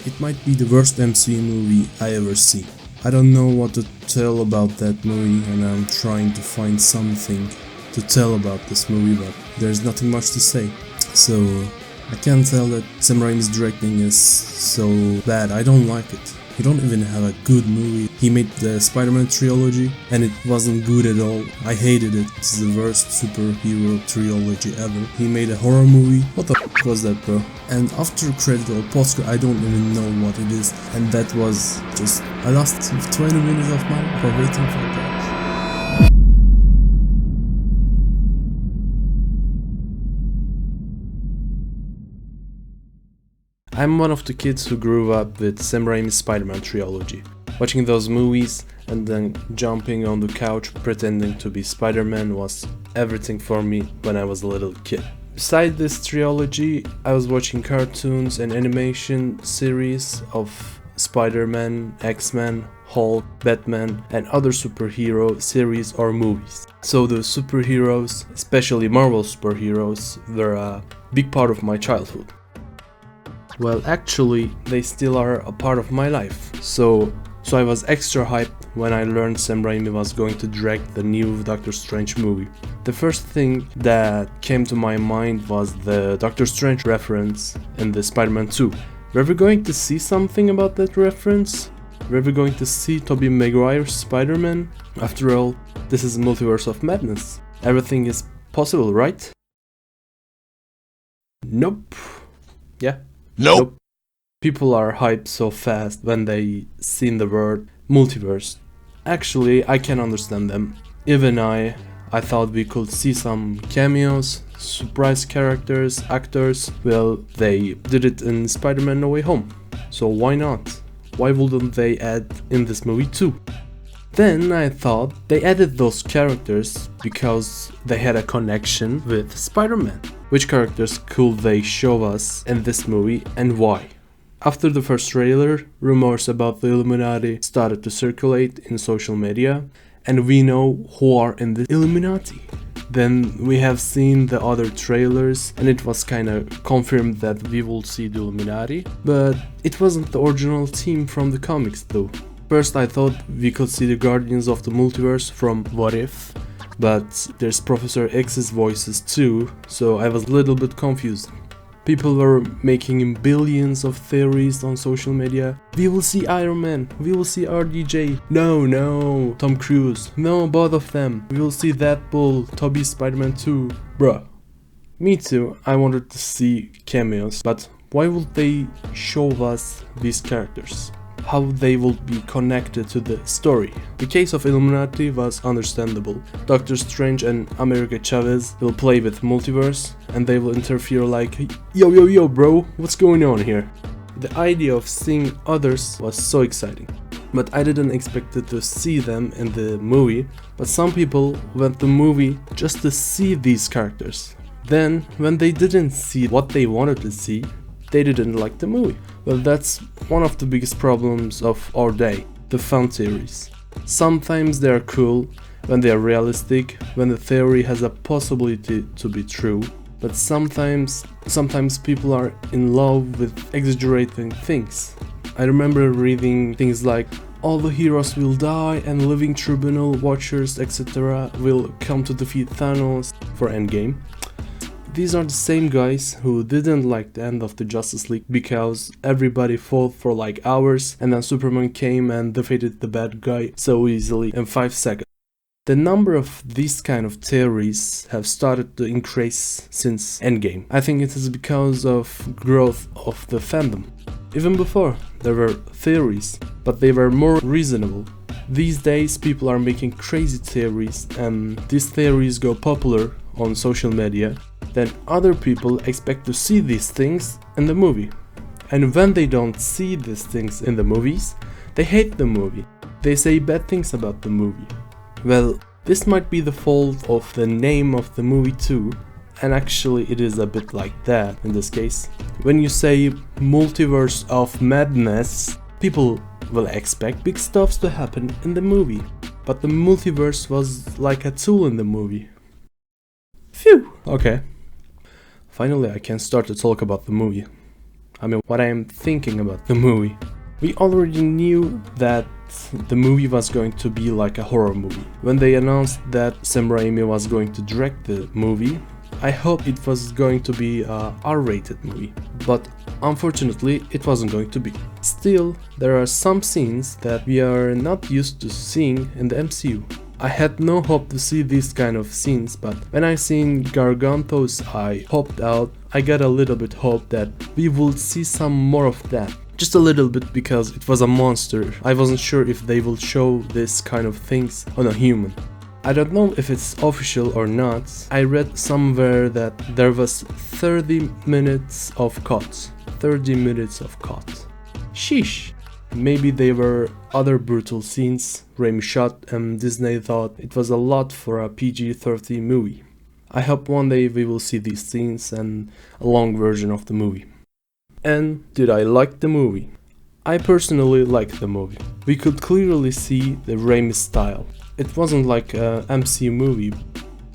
it might be the worst MCU movie I ever see. I don't know what to tell about that movie, and I'm trying to find something to tell about this movie, but there's nothing much to say. So I can't tell that Sam Raimi's directing is so bad. I don't like it. He don't even have a good movie. He made the Spider-Man trilogy and it wasn't good at all. I hated it. It's the worst superhero trilogy ever. He made a horror movie. What the f was that, bro? And after credit or post, I don't even know what it is. And that was just, I lost 20 minutes of my life for waiting for that. I'm one of the kids who grew up with Sam Raimi's Spider-Man trilogy, watching those movies and then jumping on the couch pretending to be Spider-Man was everything for me when I was a little kid. Besides this trilogy, I was watching cartoons and animation series of Spider-Man, X-Men, Hulk, Batman and other superhero series or movies. So the superheroes, especially Marvel superheroes, were a big part of my childhood. Well, actually, they still are a part of my life, so I was extra hyped when I learned Sam Raimi was going to direct the new Dr.Strange movie. The first thing that came to my mind was the Dr.Strange reference in the Spider-Man 2. Were we going to see something about that reference? Were we going to see Tobey Maguire's Spider-Man? After all, this is Multiverse of Madness. Everything is possible, right? Nope. Yeah. Nope. People are hyped so fast when they seen the word multiverse. Actually, I can understand them. Even I thought we could see some cameos, surprise characters, actors. Well, they did it in Spider-Man No Way Home. So why not? Why wouldn't they add in this movie too? Then I thought they added those characters because they had a connection with Spider-Man. Which characters could they show us in this movie and why? After the first trailer, rumors about the Illuminati started to circulate in social media, and we know who are in the Illuminati. Then we have seen the other trailers and it was kinda confirmed that we will see the Illuminati, but it wasn't the original team from the comics though. First I thought we could see the Guardians of the Multiverse from What If, but there's Professor X's voices too, so I was a little bit confused. People were making billions of theories on social media. We will see Iron Man, we will see RDJ, no, Tom Cruise, no, both of them. We will see Deadpool, Tobey Spider-Man 2, bruh. Me too, I wanted to see cameos, but why would they show us these characters? How they will be connected to the story. The case of Illuminati was understandable. Dr. Strange and America Chavez will play with multiverse and they will interfere like, yo bro, what's going on here? The idea of seeing others was so exciting. But I didn't expect to see them in the movie, but some people went to the movie just to see these characters. Then, when they didn't see what they wanted to see, they didn't like the movie. Well, that's one of the biggest problems of our day, the fan theories. Sometimes they are cool, when they are realistic, when the theory has a possibility to be true, but sometimes people are in love with exaggerating things. I remember reading things like, all the heroes will die and living tribunal watchers etc. will come to defeat Thanos for Endgame. These are the same guys who didn't like the end of the Justice League because everybody fought for like hours and then Superman came and defeated the bad guy so easily in 5 seconds. The number of these kind of theories have started to increase since Endgame. I think it is because of growth of the fandom. Even before, there were theories, but they were more reasonable. These days people are making crazy theories and these theories go popular on social media. Then other people expect to see these things in the movie. And when they don't see these things in the movies, they hate the movie. They say bad things about the movie. Well, this might be the fault of the name of the movie too, and actually it is a bit like that in this case. When you say Multiverse of Madness, people will expect big stuff to happen in the movie, but the multiverse was like a tool in the movie. Phew, okay. Finally I can start to talk about the movie. I mean, what I am thinking about the movie. We already knew that the movie was going to be like a horror movie. When they announced that Sam Raimi was going to direct the movie, I hoped it was going to be a R-rated movie, but unfortunately it wasn't going to be. Still, there are some scenes that we are not used to seeing in the MCU. I had no hope to see these kind of scenes, but when I seen Garganto's eye popped out, I got a little bit hope that we will see some more of that. Just a little bit, because it was a monster. I wasn't sure if they will show this kind of things on a human. I don't know if it's official or not. I read somewhere that there was 30 minutes of cuts. 30 minutes of cuts. Sheesh. Maybe they were other brutal scenes Raimi shot and Disney thought it was a lot for a PG-13 movie. I hope one day we will see these scenes and a long version of the movie. And did I like the movie? I personally liked the movie. We could clearly see the Raimi style. It wasn't like a MCU movie.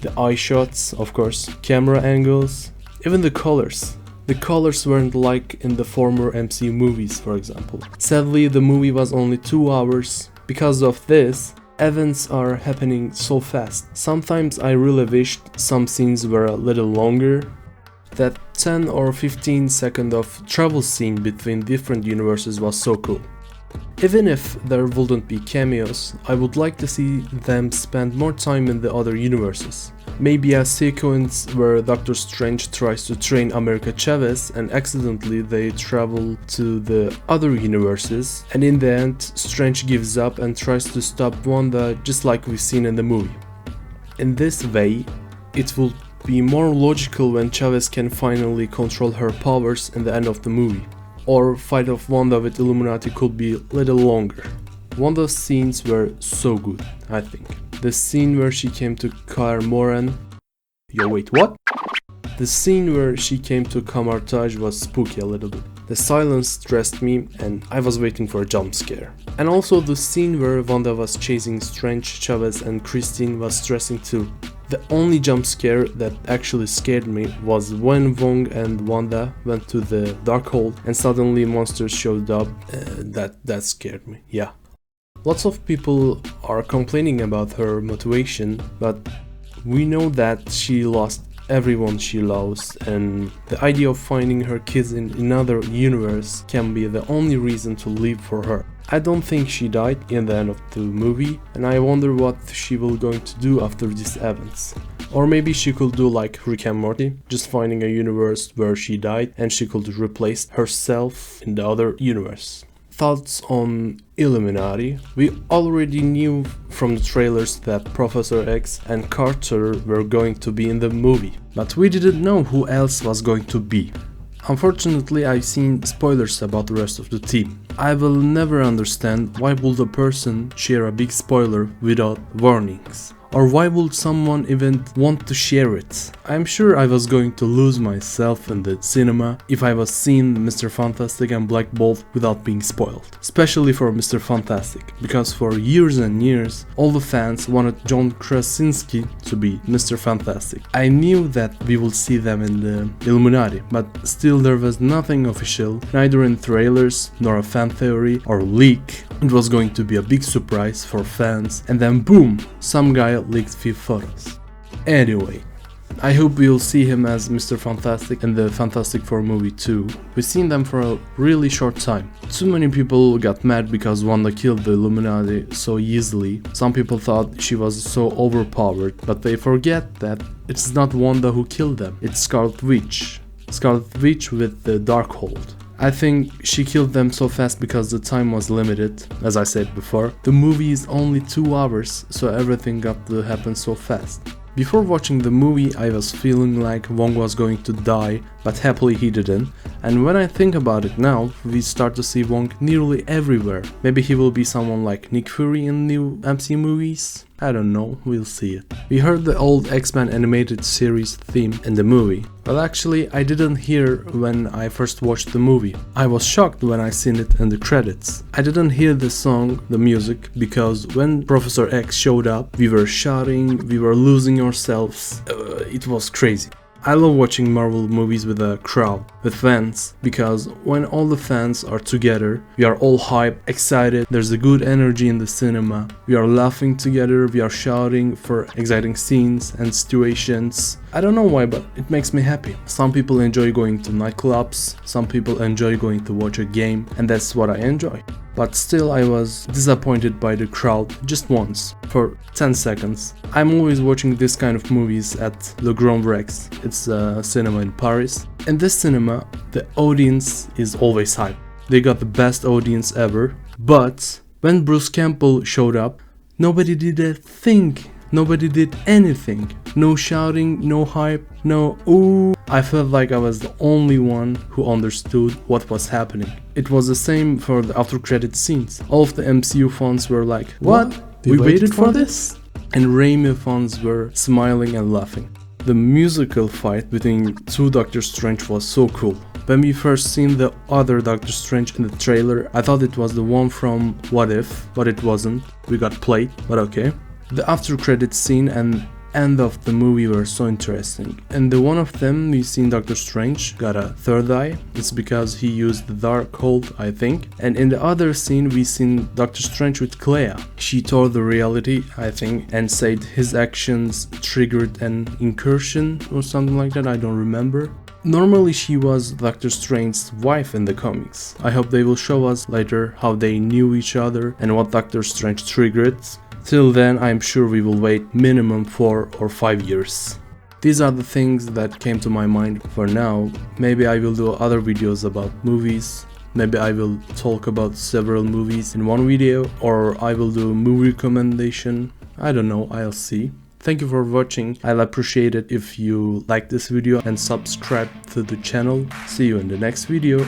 The eye shots, of course, camera angles, even the colors. The colors weren't like in the former MCU movies, for example. Sadly, the movie was only 2 hours. Because of this, events are happening so fast. Sometimes I really wished some scenes were a little longer. That 10 or 15 second of travel scene between different universes was so cool. Even if there wouldn't be cameos, I would like to see them spend more time in the other universes. Maybe a sequence where Dr.Strange tries to train America Chavez and accidentally they travel to the other universes, and in the end Strange gives up and tries to stop Wanda, just like we've seen in the movie. In this way, it will be more logical when Chavez can finally control her powers in the end of the movie. Or fight of Wanda with Illuminati could be a little longer. Wanda's scenes were so good, I think. The scene where she came to Kaer Morhen... Yo, wait, what? The scene where she came to Camartage was spooky a little bit. The silence stressed me and I was waiting for a jump scare. And also the scene where Wanda was chasing Strange, Chavez and Christine was stressing too. The only jump scare that actually scared me was when Wong and Wanda went to the Darkhold and suddenly monsters showed up. That scared me, yeah. Lots of people are complaining about her motivation, but we know that she lost everyone she loves, and the idea of finding her kids in another universe can be the only reason to live for her. I don't think she died in the end of the movie, and I wonder what she will going to do after these events. Or maybe she could do like Rick and Morty, just finding a universe where she died and she could replace herself in the other universe. Thoughts on Illuminati? We already knew from the trailers that Professor X and Carter were going to be in the movie, but we didn't know who else was going to be. Unfortunately, I've seen spoilers about the rest of the team. I will never understand why would a person share a big spoiler without warnings. Or why would someone even want to share it? I'm sure I was going to lose myself in the cinema if I was seeing Mr. Fantastic and Black Bolt without being spoiled. Especially for Mr. Fantastic, because for years and years, all the fans wanted John Krasinski to be Mr. Fantastic. I knew that we would see them in the Illuminati, but still there was nothing official, neither in trailers, nor a fan theory or leak. It was going to be a big surprise for fans, and then boom, some guy leaked few photos. Anyway, I hope we'll see him as Mr. Fantastic in the Fantastic Four movie too. We've seen them for a really short time. Too many people got mad because Wanda killed the Illuminati so easily. Some people thought she was so overpowered, but they forget that it's not Wanda who killed them, it's Scarlet Witch. Scarlet Witch with the Darkhold. I think she killed them so fast because the time was limited, as I said before. The movie is only 2 hours, so everything got to happen so fast. Before watching the movie, I was feeling like Wong was going to die, but happily he didn't. And when I think about it now, we start to see Wong nearly everywhere. Maybe he will be someone like Nick Fury in new MCU movies? I don't know, we'll see it. We heard the old X-Men animated series theme in the movie. Well, actually, I didn't hear when I first watched the movie. I was shocked when I seen it in the credits. I didn't hear the song, the music, because when Professor X showed up, we were shouting, we were losing ourselves. It was crazy. I love watching Marvel movies with a crowd, with fans, because when all the fans are together, we are all hyped, excited, there's a good energy in the cinema, we are laughing together, we are shouting for exciting scenes and situations. I don't know why, but it makes me happy. Some people enjoy going to nightclubs, some people enjoy going to watch a game, and that's what I enjoy. But still I was disappointed by the crowd just once, for 10 seconds. I'm always watching this kind of movies at Le Grand Rex, it's a cinema in Paris. In this cinema, the audience is always hype. They got the best audience ever, but when Bruce Campbell showed up, nobody did a thing. Nobody did anything. No shouting, no hype, no ooh. I felt like I was the only one who understood what was happening. It was the same for the after credit scenes. All of the MCU fans were like, what? We waited for this? And Raimi fans were smiling and laughing. The musical fight between two Doctor Strange was so cool. When we first seen the other Doctor Strange in the trailer, I thought it was the one from What If, but it wasn't. We got played, but okay. The after credits scene and end of the movie were so interesting. In the one of them we seen Dr. Strange got a third eye. It's because he used the Darkhold, I think. And in the other scene we seen Dr. Strange with Clea. She told the reality, I think, and said his actions triggered an incursion or something like that, I don't remember. Normally she was Dr. Strange's wife in the comics. I hope they will show us later how they knew each other and what Dr. Strange triggered. Till then, I'm sure we will wait minimum 4 or 5 years. These are the things that came to my mind for now. Maybe I will do other videos about movies. Maybe I will talk about several movies in one video, or I will do a movie recommendation. I don't know, I'll see. Thank you for watching. I'll appreciate it if you like this video and subscribe to the channel. See you in the next video.